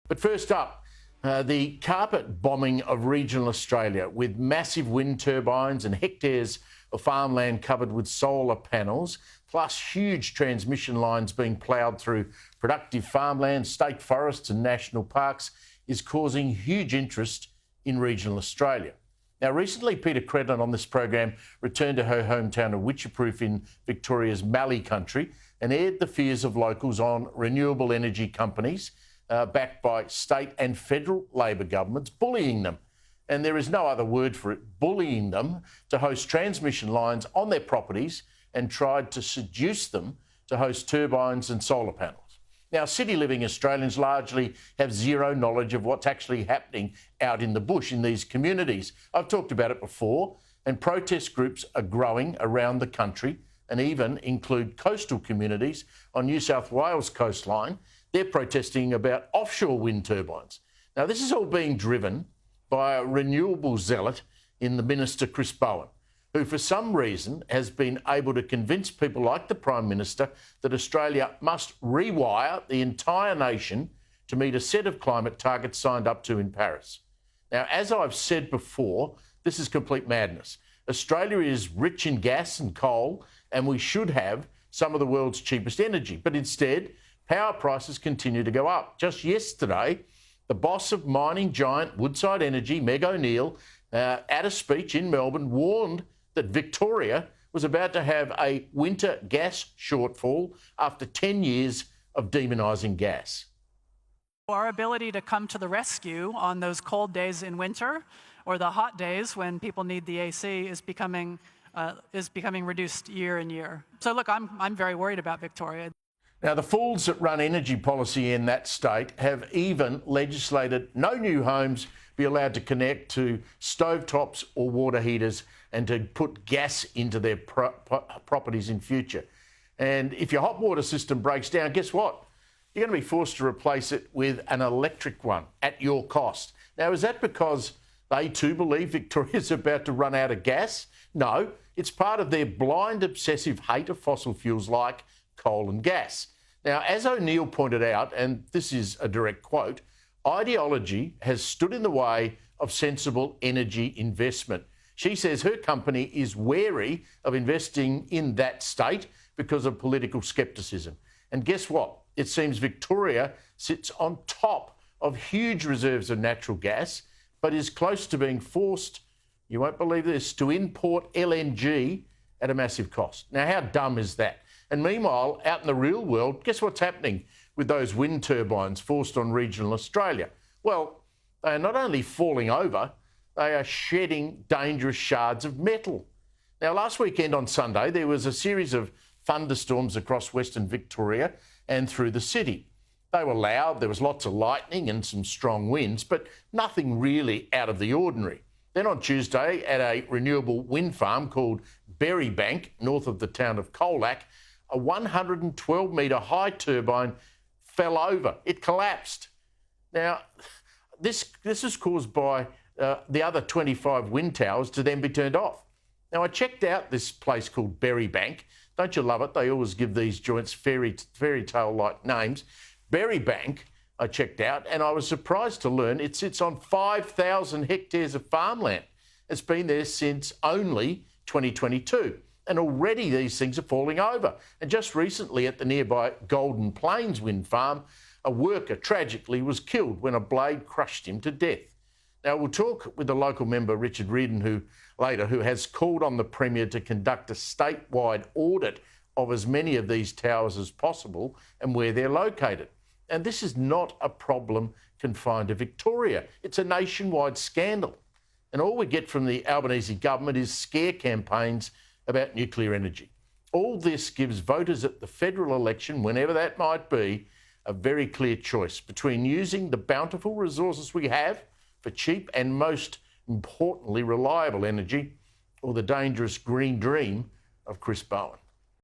But first up, the carpet bombing of regional Australia with massive wind turbines and hectares of farmland covered with solar panels, plus huge transmission lines being ploughed through productive farmland, state forests and national parks, is causing huge interest in regional Australia. Now, recently, Peta Credlin on this program returned to her hometown of Wycheproof in Victoria's Mallee Country and aired the fears of locals on renewable energy companies backed by state and federal Labor governments bullying them. And there is no other word for it, bullying them to host transmission lines on their properties and tried to seduce them to host turbines and solar panels. Now, city living Australians largely have zero knowledge of what's actually happening out in the bush in these communities. I've talked about it before, and protest groups are growing around the country and even include coastal communities on New South Wales coastline. They're protesting about offshore wind turbines. Now, this is all being driven by a renewable zealot in the Minister, Chris Bowen, who for some reason has been able to convince people like the Prime Minister that Australia must rewire the entire nation to meet a set of climate targets signed up to in Paris. Now, as I've said before, this is complete madness. Australia is rich in gas and coal, and we should have some of the world's cheapest energy. But instead, power prices continue to go up. Just yesterday, the boss of mining giant Woodside Energy, Meg O'Neill, at a speech in Melbourne, warned that Victoria was about to have a winter gas shortfall after 10 years of demonising gas. Our ability to come to the rescue on those cold days in winter or the hot days when people need the AC is becoming reduced year and year. So look, I'm very worried about Victoria. Now, the fools that run energy policy in that state have even legislated no new homes be allowed to connect to stovetops or water heaters and to put gas into their properties in future. And if your hot water system breaks down, guess what? You're going to be forced to replace it with an electric one at your cost. Now, is that because they too believe Victoria's about to run out of gas? No, it's part of their blind, obsessive hate of fossil fuels like coal and gas. Now, as O'Neill pointed out, and this is a direct quote, ideology has stood in the way of sensible energy investment. She says her company is wary of investing in that state because of political scepticism. And guess what? It seems Victoria sits on top of huge reserves of natural gas, but is close to being forced, you won't believe this, to import LNG at a massive cost. Now, how dumb is that? And meanwhile, out in the real world, guess what's happening with those wind turbines forced on regional Australia? Well, they are not only falling over, they are shedding dangerous shards of metal. Now, last weekend on Sunday, there was a series of thunderstorms across Western Victoria and through the city. They were loud, there was lots of lightning and some strong winds, but nothing really out of the ordinary. Then on Tuesday, at a renewable wind farm called Berrybank, north of the town of Colac, a 112-metre high turbine fell over. It collapsed. Now, this is caused by the other 25 wind towers to then be turned off. Now, I checked out this place called Berrybank. Don't you love it? They always give these joints fairy tale-like names. Berrybank, I checked out, and I was surprised to learn it sits on 5,000 hectares of farmland. It's been there since only 2022. And already these things are falling over. And just recently at the nearby Golden Plains wind farm, a worker tragically was killed when a blade crushed him to death. Now, we'll talk with the local member, Richard Reardon, who has called on the Premier to conduct a statewide audit of as many of these towers as possible and where they're located. And this is not a problem confined to Victoria. It's a nationwide scandal. And all we get from the Albanese government is scare campaigns about nuclear energy. All this gives voters at the federal election, whenever that might be, a very clear choice between using the bountiful resources we have for cheap and, most importantly, reliable energy, or the dangerous green dream of Chris Bowen.